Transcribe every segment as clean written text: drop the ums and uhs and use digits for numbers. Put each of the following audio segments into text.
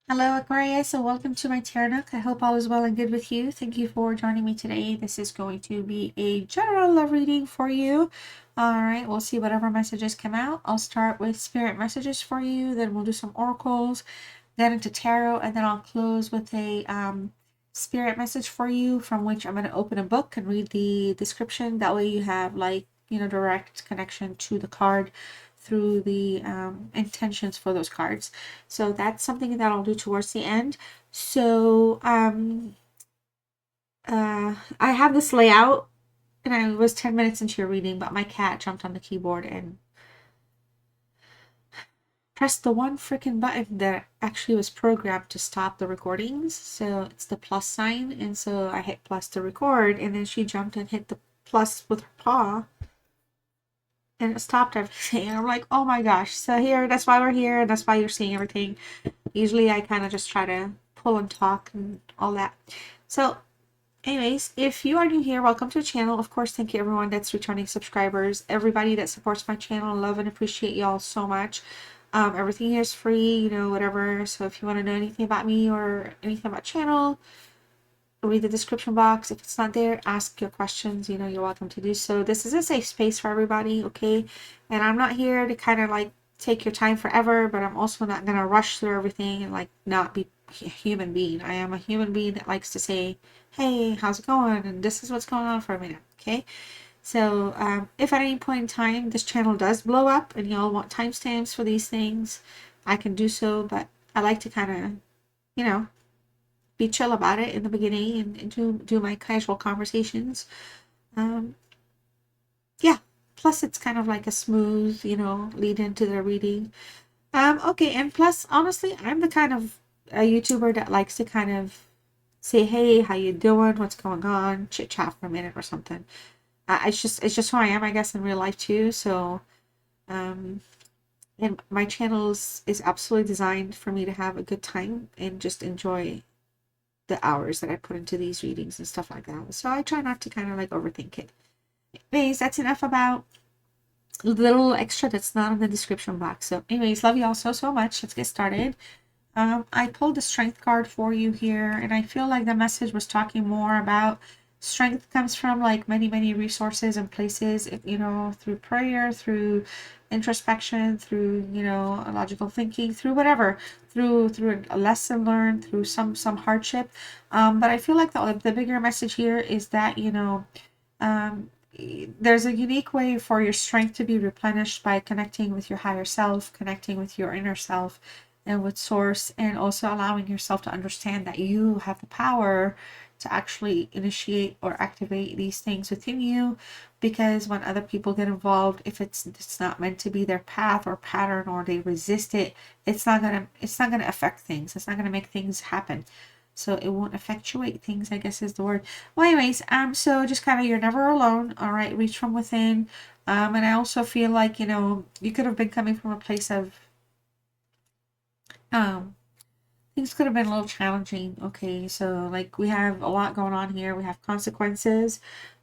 Hello Aquarius, and welcome to my Tarot Nook. I hope all is well and good with you. Thank you for joining me today. This is going to be a general love reading for you. Alright, we'll see whatever messages come out. I'll start with spirit messages for you, then we'll do some oracles, then into tarot, and then I'll close with a spirit message for you, from which I'm going to open a book and read the description. That way you have direct connection to the card through the intentions for those cards. So that's something that I'll do towards the end. So I have this layout, and I was 10 minutes into your reading, but my cat jumped on the keyboard and pressed the one freaking button that actually was programmed to stop the recordings. So it's the plus sign, and so I hit plus to record, and then she jumped and hit the plus with her paw, and it stopped everything. And I'm like, oh my gosh. So here, that's why we're here, and that's why you're seeing everything. Usually I kind of just try to pull and talk and all that. So anyways, if you are new here, welcome to the channel. Of course, thank you everyone that's returning subscribers, everybody that supports my channel. Love and appreciate y'all so much. Everything here is free, whatever. So if you want to know anything about me or anything about channel, read the description box. If it's not there, ask your questions. You're welcome to do so. This is a safe space for everybody, okay? And I'm not here to kind of like take your time forever, but I'm also not going to rush through everything and like not be a human being. I am a human being that likes to say, hey, how's it going? And this is what's going on for a minute, okay? So if at any point in time this channel does blow up and y'all want timestamps for these things, I can do so, but I like to kind of, be chill about it in the beginning and do my casual conversations. Um, yeah. Plus, it's kind of like a smooth, lead into the reading. Okay, and plus, honestly, I'm the kind of a YouTuber that likes to kind of say, "Hey, how you doing? What's going on?" Chit chat for a minute or something. It's just who I am, I guess, in real life too. So, um, and my channel is absolutely designed for me to have a good time and just enjoy the hours that I put into these readings and stuff like that. So I try not to kind of like overthink it. Anyways, that's enough about the little extra that's not in the description box. So anyways, love you all so much. Let's get started. I pulled the strength card for you here, and I feel like the message was talking more about strength comes from like many resources and places, through prayer, through introspection, through logical thinking, through whatever, through a lesson learned, through some hardship. But I feel like the bigger message here is that um, there's a unique way for your strength to be replenished by connecting with your higher self, connecting with your inner self and with source, and also allowing yourself to understand that you have the power to actually initiate or activate these things within you. Because when other people get involved, if it's not meant to be their path or pattern, or they resist it, it's not gonna affect things. It's not gonna make things happen. So it won't effectuate things, I guess is the word. Well, anyways, so just kind of, you're never alone. All right, reach from within. And I also feel like, you could have been coming from a place of um things could have been a little challenging. Okay, so like we have a lot going on here. We have consequences.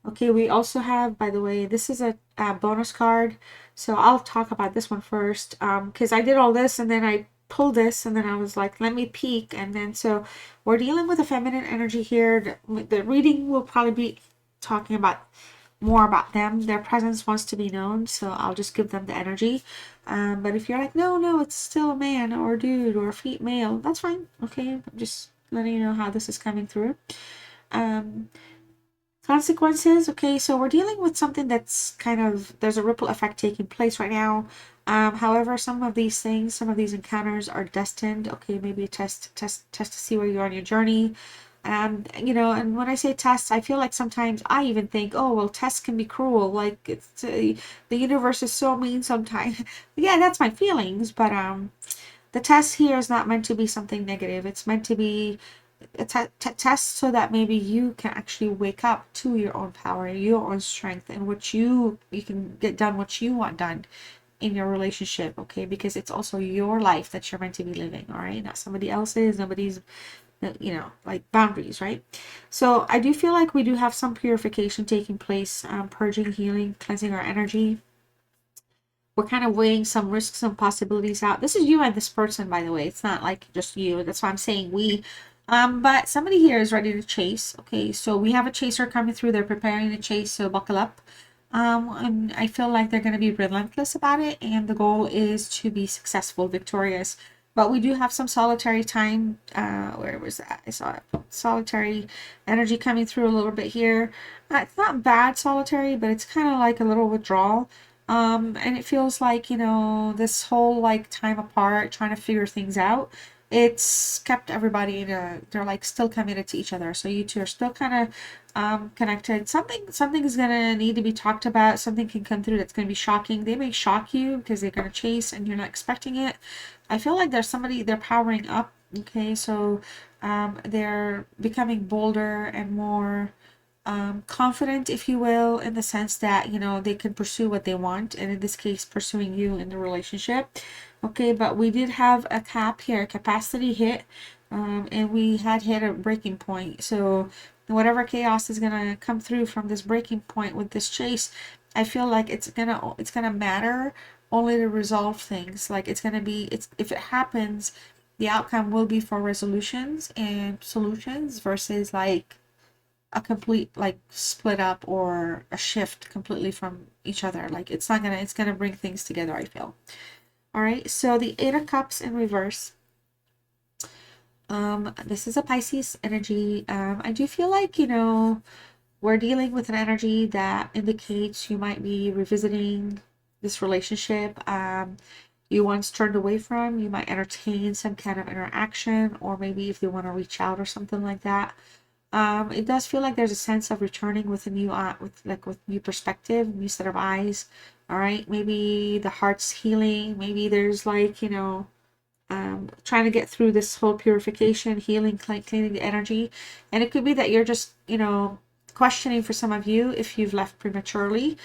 Okay, we also have, by the way, this is a bonus card. So I'll talk about this one first. Because I did all this and then I pulled this and then I was like, let me peek. And then so we're dealing with a feminine energy here. The reading will probably be talking about more about them. Their presence wants to be known, so I'll just give them the energy. But if you're like, no, it's still a man or a dude or a female, that's fine. Okay, I'm just letting you know how this is coming through. Um, Consequences. Okay, so we're dealing with something that's kind of, there's a ripple effect taking place right now. However, some of these things, some of these encounters are destined. Okay, maybe a test to see where you are on your journey. And when I say tests, I feel like sometimes I even think, oh, well, tests can be cruel. Like the universe is so mean sometimes. Yeah, that's my feelings. But the test here is not meant to be something negative. It's meant to be a test so that maybe you can actually wake up to your own power, your own strength, and what you can get done what you want done in your relationship. Okay, because it's also your life that you're meant to be living. All right, not somebody else's. Nobody's, like boundaries, right? So I do feel like we do have some purification taking place, purging, healing, cleansing our energy. we're kind of weighing some risks and possibilities out. This is you and this person, by the way. It's not like just you. That's why I'm saying we. But somebody here is ready to chase. Okay, so we have a chaser coming through. They're preparing to chase, so buckle up. And I feel like they're going to be relentless about it, and the goal is to be successful, victorious. But we do have some solitary time. Where was that? I saw it. Solitary energy coming through a little bit here. It's not bad solitary, but it's kind of like a little withdrawal. And it feels like, you know, this whole like time apart, trying to figure things out, it's kept everybody in a, they're like still committed to each other. So you two are still kind of connected. Something is gonna need to be talked about. Something can come through that's gonna be shocking. They may shock you because they're gonna chase and you're not expecting it. I feel like there's somebody, they're powering up. Okay, so they're becoming bolder and more confident, if you will, in the sense that, you know, they can pursue what they want, and in this case, pursuing you in the relationship. Okay, but we did have a cap here, capacity hit, and we had hit a breaking point. So whatever chaos is gonna come through from this breaking point with this chase, I feel like it's gonna matter only to resolve things. Like it's gonna be, it's, if it happens, the outcome will be for resolutions and solutions versus like a complete like split up or a shift completely from each other. Like it's not gonna, it's gonna bring things together, I feel. All right, so the Eight of Cups in reverse. This is a Pisces energy. I do feel like, you know, we're dealing with an energy that indicates you might be revisiting this relationship you once turned away from. You might entertain some kind of interaction, or maybe if they want to reach out or something like that. It does feel like there's a sense of returning with a new with new perspective, new set of eyes. All right, maybe the heart's healing. Maybe there's like, you know, trying to get through this whole purification, healing, cleaning the energy. And it could be that you're just, you know, questioning for some of you if you've left prematurely.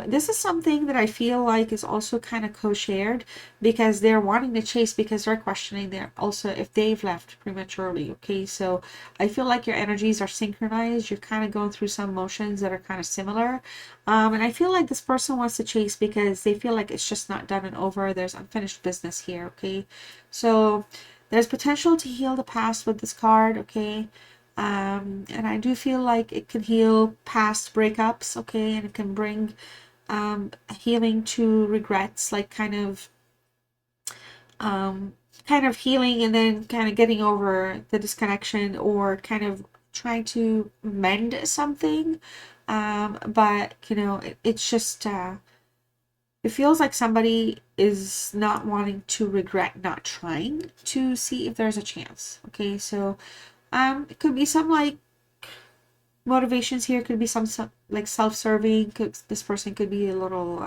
This is something that I feel like is also kind of co-shared because they're wanting to chase because they're questioning they're also if they've left prematurely. Okay, so I feel like your energies are synchronized. You're kind of going through some motions that are kind of similar. And I feel like this person wants to chase because they feel like it's just not done and over. There's unfinished business here. Okay, so there's potential to heal the past with this card. Okay, and I do feel like it can heal past breakups. Okay, and it can bring healing to regrets, like um, kind of healing and then kind of getting over the disconnection or kind of trying to mend something. But you know, it's just it feels like somebody is not wanting to regret not trying to see if there's a chance. Okay, so it could be some like motivations here. Could be some like self-serving. This person could be a little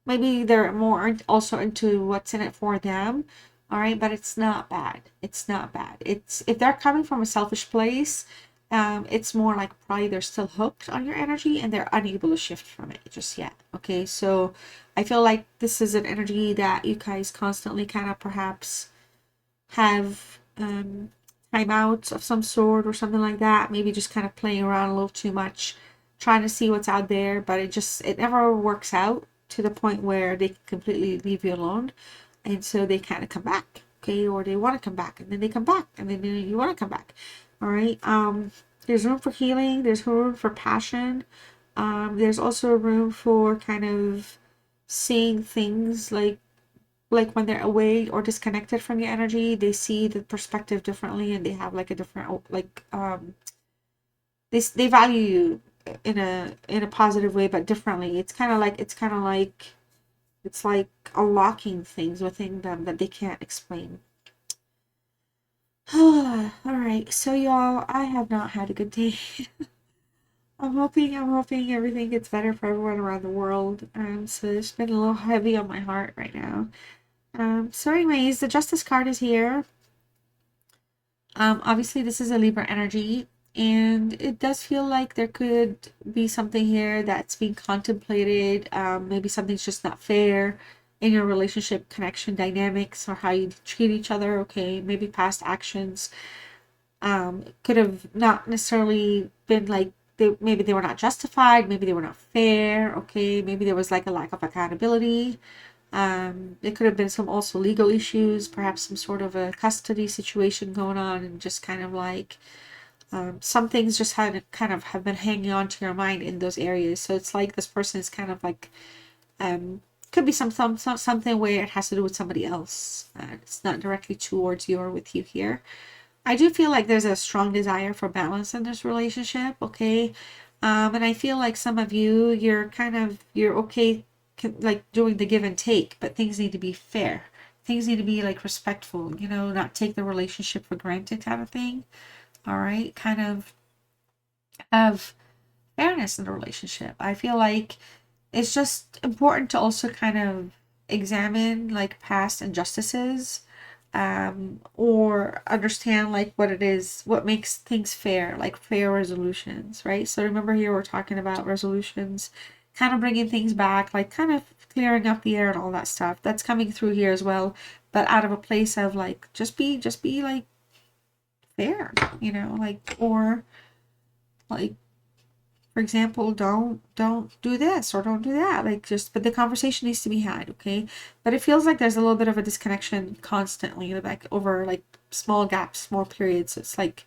maybe they're more also into what's in it for them. All right, but it's not bad. It's not bad. It's if they're coming from a selfish place, it's more like probably they're still hooked on your energy and they're unable to shift from it just yet. Okay, so I feel like this is an energy that you guys constantly kind of perhaps have timeouts of some sort or something like that. Maybe just kind of playing around a little too much, trying to see what's out there, but it never works out to the point where they completely leave you alone. And so they kind of come back, okay, or they want to come back, and then they come back, and then you want to come back. All right. There's room for healing. There's room for passion. There's also room for kind of seeing things like when they're away or disconnected from your energy, they see the perspective differently, and they have like a different like they value you in a positive way, but differently. It's like unlocking things within them that they can't explain. All right, so y'all, I have not had a good day. I'm hoping everything gets better for everyone around the world. So it's been a little heavy on my heart right now. So anyways, the Justice card is here. Obviously this is a Libra energy, and it does feel like there could be something here that's being contemplated. Maybe something's just not fair in your relationship connection dynamics or how you treat each other. Okay, maybe past actions could have not necessarily been like maybe they were not justified, maybe they were not fair, okay, maybe there was like a lack of accountability. There could have been some also legal issues, perhaps some sort of a custody situation going on, and just kind of like some things just had kind of have been hanging on to your mind in those areas. So it's like this person is kind of like could be something where it has to do with somebody else. It's not directly towards you or with you here. I do feel like there's a strong desire for balance in this relationship, okay? And I feel like some of you, you're okay, like doing the give and take, but things need to be fair. Things need to be like respectful, you know, not take the relationship for granted kind of thing. All right, kind of have fairness in the relationship. I feel like it's just important to also kind of examine like past injustices, or understand like what it is, what makes things fair, like fair resolutions, right? So remember here we're talking about resolutions, kind of bringing things back, like kind of clearing up the air and all that stuff. That's coming through here as well, but out of a place of like just be like fair, you know, like, or like, for example, don't do this or don't do that, like, just, but the conversation needs to be had, okay? But it feels like there's a little bit of a disconnection constantly, like over like small gaps, small periods. It's like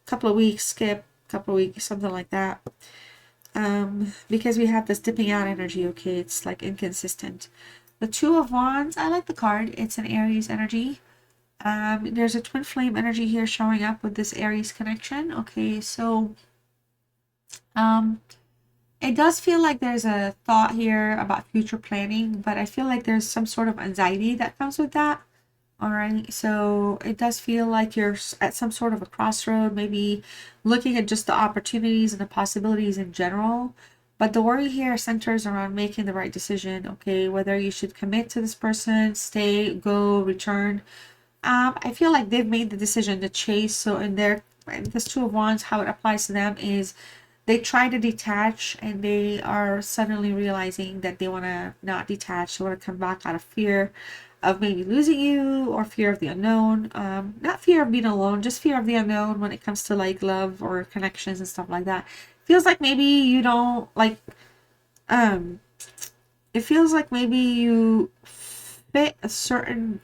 a couple of weeks skip, couple of weeks, something like that. Because we have this dipping out energy, okay? It's like inconsistent. The Two of Wands, I like the card. It's an Aries energy. There's a twin flame energy here showing up with this Aries connection, okay? So it does feel like there's a thought here about future planning, but I feel like there's some sort of anxiety that comes with that. All right, so it does feel like you're at some sort of a crossroad, maybe looking at just the opportunities and the possibilities in general. But the worry here centers around making the right decision, okay? Whether you should commit to this person, stay, go, return. I feel like they've made the decision to chase. So in this Two of Wands, how it applies to them is they try to detach and they are suddenly realizing that they want to not detach. They want to come back out of fear of maybe losing you or fear of the unknown. Not fear of being alone, just fear of the unknown when it comes to like love or connections and stuff like that. Feels like maybe you don't like, um, it feels like maybe you fit a certain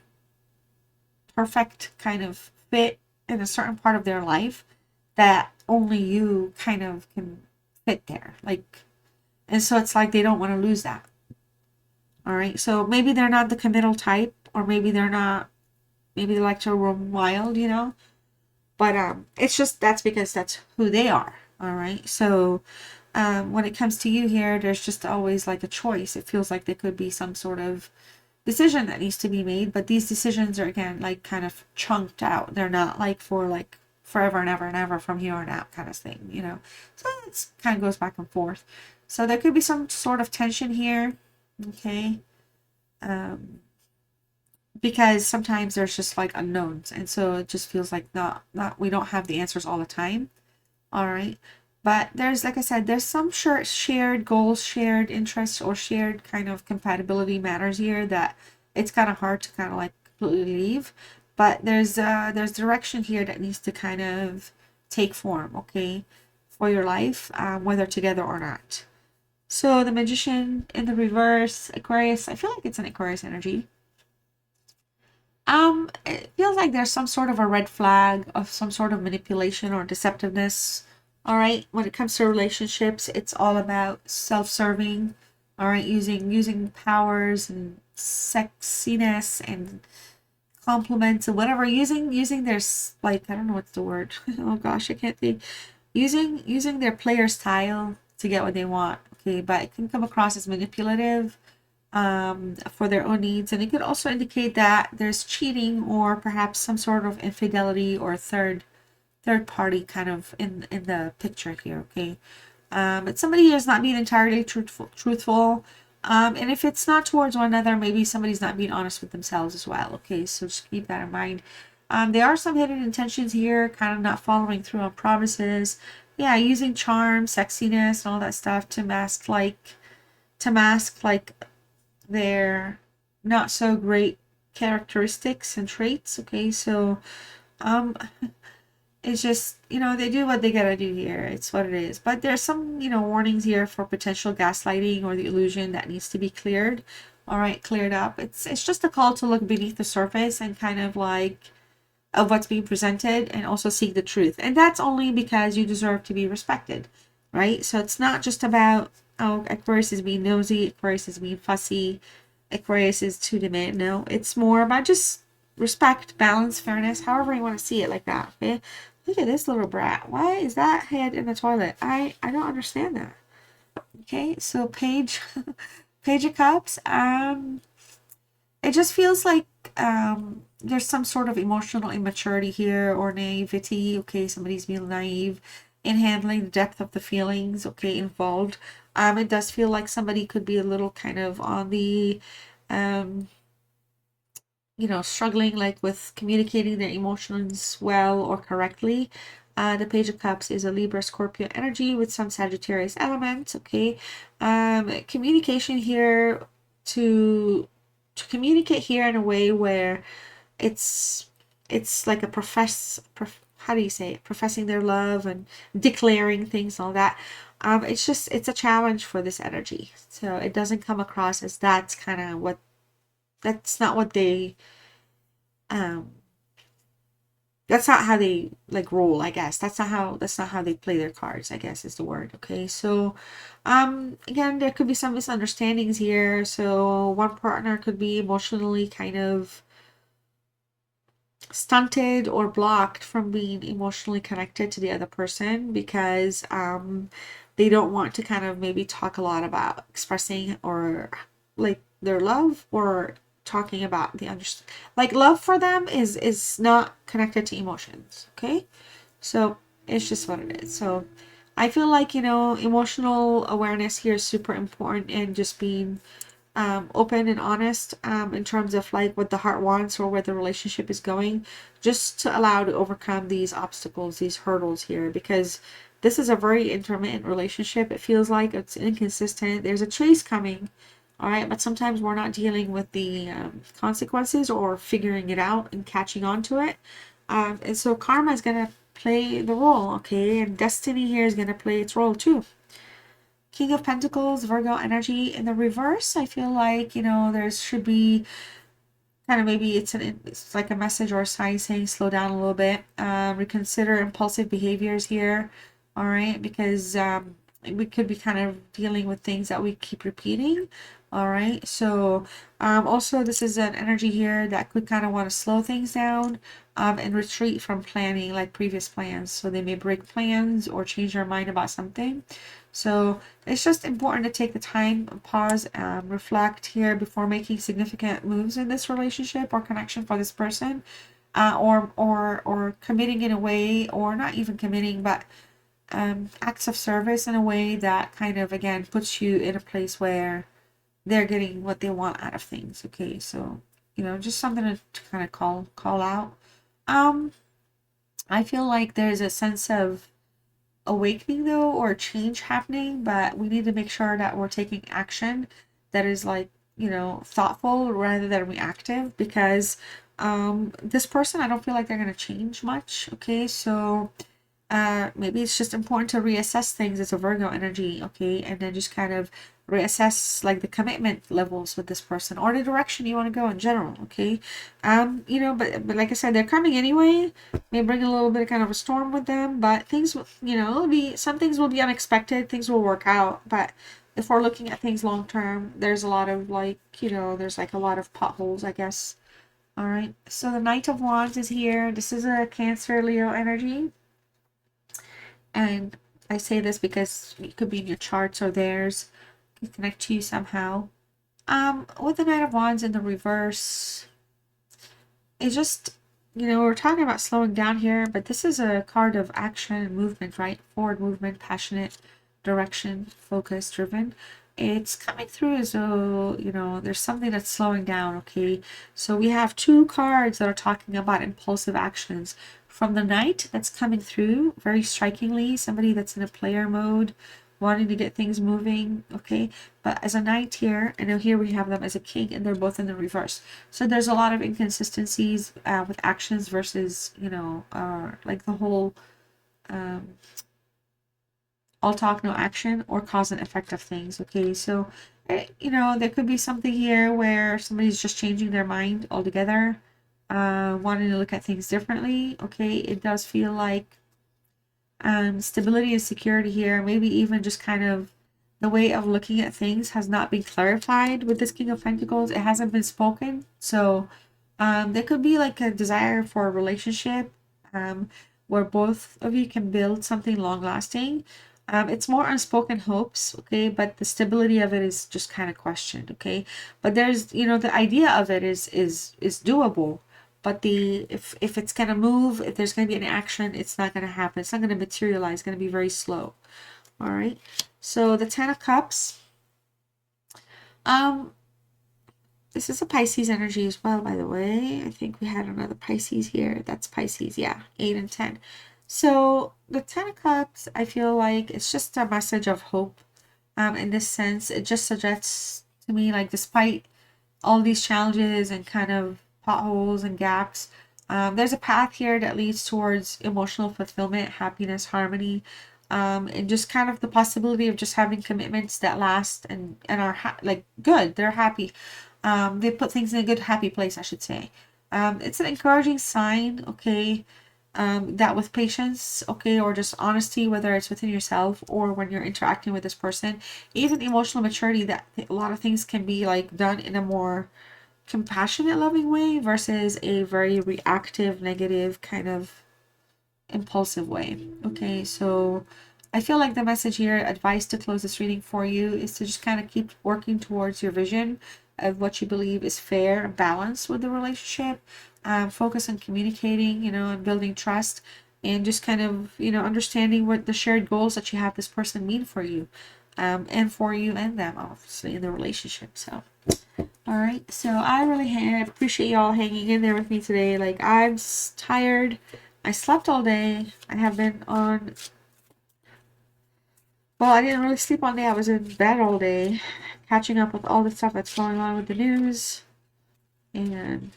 perfect kind of fit in a certain part of their life that only you kind of can fit there. Like, and so it's like they don't want to lose that. All right. So maybe they're not the committal type, or maybe they're not, maybe they like to roam wild, you know? But it's just that's because that's who they are. All right. So when it comes to you here, there's just always like a choice. It feels like there could be some sort of decision that needs to be made, but these decisions are again like kind of chunked out. They're not like for like forever and ever from here on out kind of thing, you know. So it's kind of goes back and forth. So there could be some sort of tension here, okay? Because sometimes there's just like unknowns, and so it just feels like not we don't have the answers all the time. All right. But there's, like I said, there's some shared goals, shared interests, or shared kind of compatibility matters here that it's kind of hard to kind of like completely leave. But there's direction here that needs to kind of take form, okay, for your life, whether together or not. So the Magician in the reverse, Aquarius, I feel like it's an Aquarius energy. It feels like there's some sort of a red flag of some sort of manipulation or deceptiveness. All right, when it comes to relationships, it's all about self-serving. All right, using powers and sexiness and compliments and whatever. Using their like, I don't know what's the word. Oh gosh, I can't think. Using their player style to get what they want. Okay, but it can come across as manipulative for their own needs, and it could also indicate that there's cheating or perhaps some sort of infidelity or third party kind of in the picture here, okay? But somebody is not being entirely truthful, and if it's not towards one another, maybe somebody's not being honest with themselves as well, okay? So just keep that in mind. There are some hidden intentions here, kind of not following through on promises. Yeah, using charm, sexiness, and all that stuff to mask like their not so great characteristics and traits, okay? So um it's just, you know, they do what they gotta do here. It's what it is. But there's some, you know, warnings here for potential gaslighting or the illusion that needs to be cleared. All right, cleared up. It's just a call to look beneath the surface and kind of like of what's being presented and also seek the truth. And that's only because you deserve to be respected, right? So it's not just about, oh, Aquarius is being nosy, Aquarius is being fussy, Aquarius is too demand. No, it's more about just respect, balance, fairness, however you want to see it, like that. Okay. Look at this little brat. Why is that head in the toilet? I don't understand that. Okay, so page page of cups. It just feels like there's some sort of emotional immaturity here or naivety. Okay, somebody's being naive in handling the depth of the feelings, okay, involved. It does feel like somebody could be a little kind of on the um you know, struggling like with communicating their emotions well or correctly. The Page of Cups is a Libra Scorpio energy with some Sagittarius elements. Okay, communication here to communicate here in a way where it's it's like a how do you say it, professing their love and declaring things and all that. It's just it's a challenge for this energy, so it doesn't come across as that's not what they um that's not how they like roll, I guess. That's not how they play their cards, I guess is the word. Okay, so again, there could be some misunderstandings here. So one partner could be emotionally kind of stunted or blocked from being emotionally connected to the other person because they don't want to kind of maybe talk a lot about expressing or like their love or talking about the understand, like love for them is not connected to emotions. Okay, so it's just what it is. So I feel like, you know, emotional awareness here is super important and just being open and honest in terms of like what the heart wants or where the relationship is going, just to allow to overcome these obstacles, these hurdles here, because this is a very intermittent relationship. It feels like it's inconsistent. There's a chase coming, all right, but sometimes we're not dealing with the consequences or figuring it out and catching on to it. And so karma is going to play the role, okay, and destiny here is going to play its role too. King of Pentacles, Virgo energy in the reverse. I feel like, you know, there should be kind of maybe it's like a message or a sign saying slow down a little bit. Reconsider impulsive behaviors here. All right, because we could be kind of dealing with things that we keep repeating. All right, so also this is an energy here that could kind of want to slow things down and retreat from planning like previous plans. So they may break plans or change their mind about something. So it's just important to take the time, pause, reflect here before making significant moves in this relationship or connection for this person, or committing in a way, or not even committing, but acts of service in a way that kind of again puts you in a place where they're getting what they want out of things. Okay, so you know, just something to kind of call out. Um, I feel like there's a sense of awakening though or change happening, but we need to make sure that we're taking action that is like, you know, thoughtful rather than reactive, because this person, I don't feel like they're going to change much. Okay, so maybe it's just important to reassess things as a Virgo energy, okay, and then just kind of reassess like the commitment levels with this person or the direction you want to go in general, okay. You know, but like I said, they're coming anyway. May bring a little bit of kind of a storm with them, but things, you know, it'll be, some things will be unexpected, things will work out. But if we're looking at things long term, there's a lot of like, you know, there's like a lot of potholes, I guess. All right, so the Knight of Wands is here. This is a Cancer Leo energy. And I say this because it could be in your charts or theirs, can connect to you somehow. With the Knight of Wands in the reverse, it's just, you know, we're talking about slowing down here, but this is a card of action and movement, right? Forward movement, passionate, direction, focus, driven. It's coming through as though, you know, there's something that's slowing down, okay? So we have two cards that are talking about impulsive actions. From the Knight that's coming through very strikingly, somebody that's in a player mode, wanting to get things moving, okay? But as a knight here, and now here we have them as a king, and they're both in the reverse. So there's a lot of inconsistencies with actions versus, you know, like the whole um, all talk, no action, or cause and effect of things, okay? So, you know, there could be something here where somebody's just changing their mind altogether, wanting to look at things differently, okay? It does feel like stability and security here, maybe even just kind of the way of looking at things has not been clarified with this King of Pentacles. It hasn't been spoken. So there could be like a desire for a relationship where both of you can build something long lasting. It's more unspoken hopes, okay, but the stability of it is just kind of questioned, okay. But there's, you know, the idea of it is doable. But the if it's gonna move, if there's gonna be an action, it's not gonna happen. It's not gonna materialize. It's gonna be very slow. All right. So the Ten of Cups. Um, this is a Pisces energy as well, by the way. I think we had another Pisces here. That's Pisces, yeah, 8 and 10. So the Ten of Cups, I feel like it's just a message of hope. In this sense, it just suggests to me like despite all these challenges and kind of potholes and gaps, there's a path here that leads towards emotional fulfillment, happiness, harmony, and just kind of the possibility of just having commitments that last and are like good. They're happy. They put things in a good, happy place, I should say. It's an encouraging sign, okay, that with patience, okay, or just honesty, whether it's within yourself or when you're interacting with this person, even emotional maturity, that a lot of things can be like done in a more compassionate, loving way versus a very reactive, negative kind of impulsive way. Okay, so I feel like the message here, advice to close this reading for you, is to just kind of keep working towards your vision of what you believe is fair and balanced with the relationship. Focus on communicating, you know, and building trust, and just kind of, you know, understanding what the shared goals that you have this person mean for you, and for you and them, obviously, in the relationship. So all right, so I really appreciate y'all hanging in there with me today. Like, I'm tired. I slept all day. I have been on. Well, I didn't really sleep all day. I was in bed all day, catching up with all the stuff that's going on with the news. And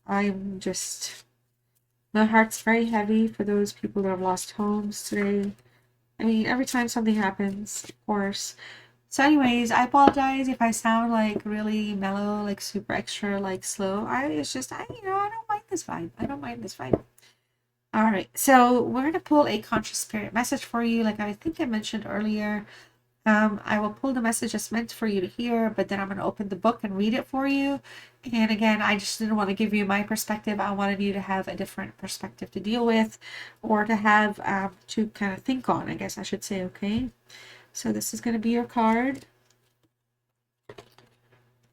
I'm just. My heart's very heavy for those people that have lost homes today. I mean, every time something happens, of course. So anyways, I apologize if I sound like really mellow, like super extra, like slow. It's just, you know, I don't mind this vibe. I don't mind this vibe. All right, so we're going to pull a conscious spirit message for you. Like I think I mentioned earlier, I will pull the message that's meant for you to hear, but then I'm going to open the book and read it for you. And again, I just didn't want to give you my perspective. I wanted you to have a different perspective to deal with, or to have to kind of think on, I guess I should say, okay? So this is going to be your card.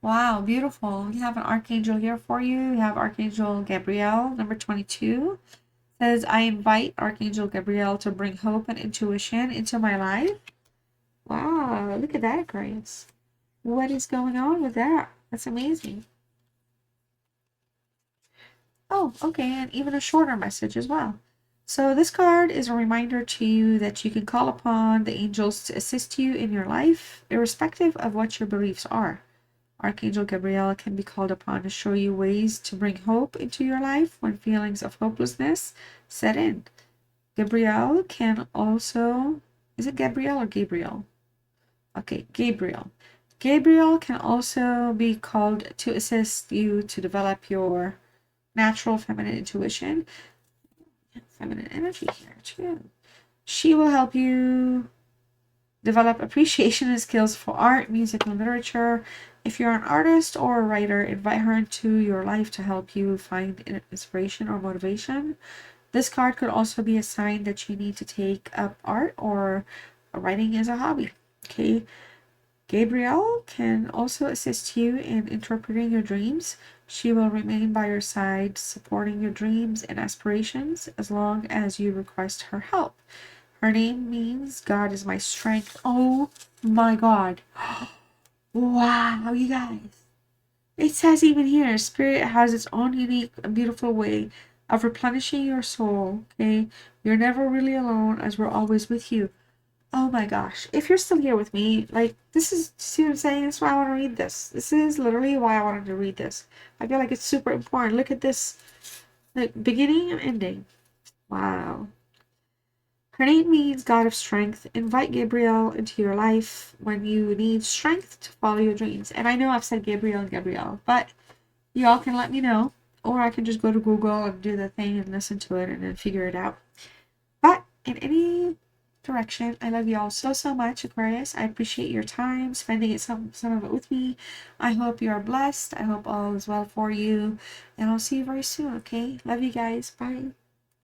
Wow, beautiful. We have an archangel here for you. We have Archangel Gabriel, number 22. Says, I invite Archangel Gabriel to bring hope and intuition into my life. Wow, look at that, Grace. What is going on with that? That's amazing. Oh, okay, and even a shorter message as well. So this card is a reminder to you that you can call upon the angels to assist you in your life, irrespective of what your beliefs are. Archangel Gabriel can be called upon to show you ways to bring hope into your life when feelings of hopelessness set in. Gabriel can also, is it Gabriel or Gabriel? Okay, Gabriel. Gabriel can also be called to assist you to develop your natural feminine intuition. Feminine energy here too. She will help you develop appreciation and skills for art, music, and literature. If you're an artist or a writer, invite her into your life to help you find inspiration or motivation. This card could also be a sign that you need to take up art or writing as a hobby. Okay. Gabrielle can also assist you in interpreting your dreams. She will remain by your side, supporting your dreams and aspirations as long as you request her help. Her name means God is my strength. Oh my God. Wow, you guys. It says even here, Spirit has its own unique and beautiful way of replenishing your soul, okay? You're never really alone as we're always with you. Oh my gosh. If you're still here with me, like, this is, see what I'm saying? That's why I want to read this. This is literally why I wanted to read this. I feel like it's super important. Look at this, like, beginning and ending. Wow. Her name means God of Strength. Invite Gabriel into your life when you need strength to follow your dreams. And I know I've said Gabriel and Gabrielle, but y'all can let me know. Or I can just go to Google and do the thing and listen to it and then figure it out. But in any direction, I love you all so, so much, Aquarius. I appreciate your time, spending it some of it with me. I hope you are blessed. I hope all is well for you. And I'll see you very soon, okay? Love you guys. Bye.